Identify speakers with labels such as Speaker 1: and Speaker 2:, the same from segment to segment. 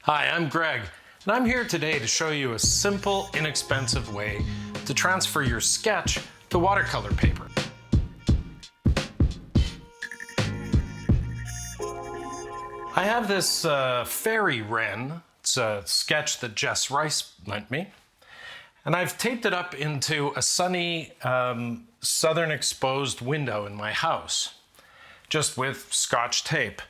Speaker 1: Hi, I'm Greg, and I'm here today to show you a simple, inexpensive way to transfer your sketch to watercolor paper. I have this fairy wren. It's a sketch that Jess Rice lent me, and I've taped it up into a sunny southern exposed window in my house, just with Scotch tape.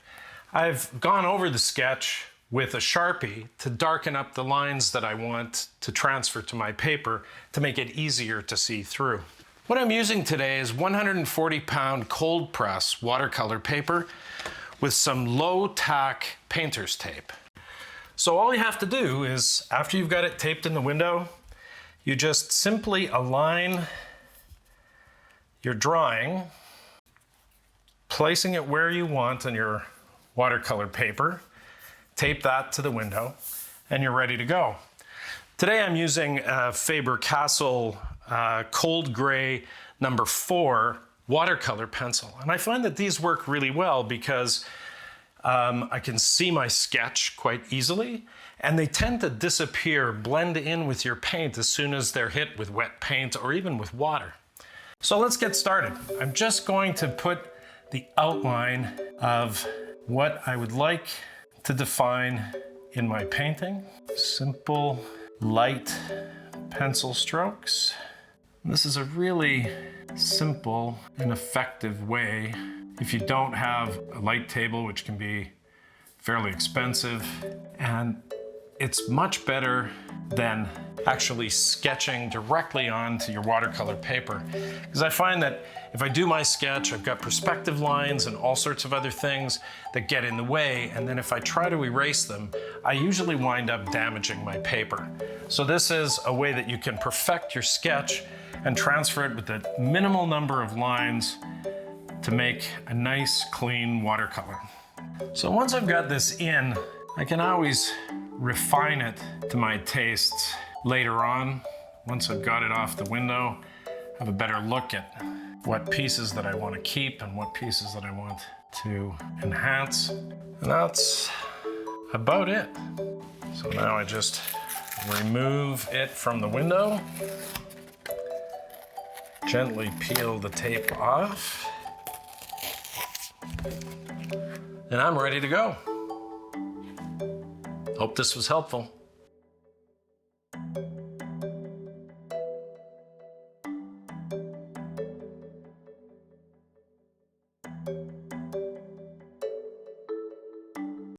Speaker 1: I've gone over the sketch with a Sharpie to darken up the lines that I want to transfer to my paper to make it easier to see through. What I'm using today is 140-pound cold press watercolor paper with some low tack painter's tape. So all you have to do is, after you've got it taped in the window, you just simply align your drawing, placing it where you want on your watercolor paper, tape that to the window, and you're ready to go. Today I'm using a Faber-Castell Cold Gray number 4 watercolor pencil. And I find that these work really well because I can see my sketch quite easily, and they tend to disappear, blend in with your paint as soon as they're hit with wet paint or even with water. So let's get started. I'm just going to put the outline of what I would like to define in my painting. Simple, light pencil strokes. This is a really simple and effective way if you don't have a light table, which can be fairly expensive, and it's much better than actually sketching directly onto your watercolor paper. Because I find that if I do my sketch, I've got perspective lines and all sorts of other things that get in the way, and then if I try to erase them, I usually wind up damaging my paper. So this is a way that you can perfect your sketch and transfer it with a minimal number of lines to make a nice, clean watercolor. So once I've got this in, I can always refine it to my tastes later on. Once I've got it off the window, have a better look at what pieces that I want to keep and what pieces that I want to enhance. And that's about it. So now I just remove it from the window, gently peel the tape off, and I'm ready to go. Hope this was helpful.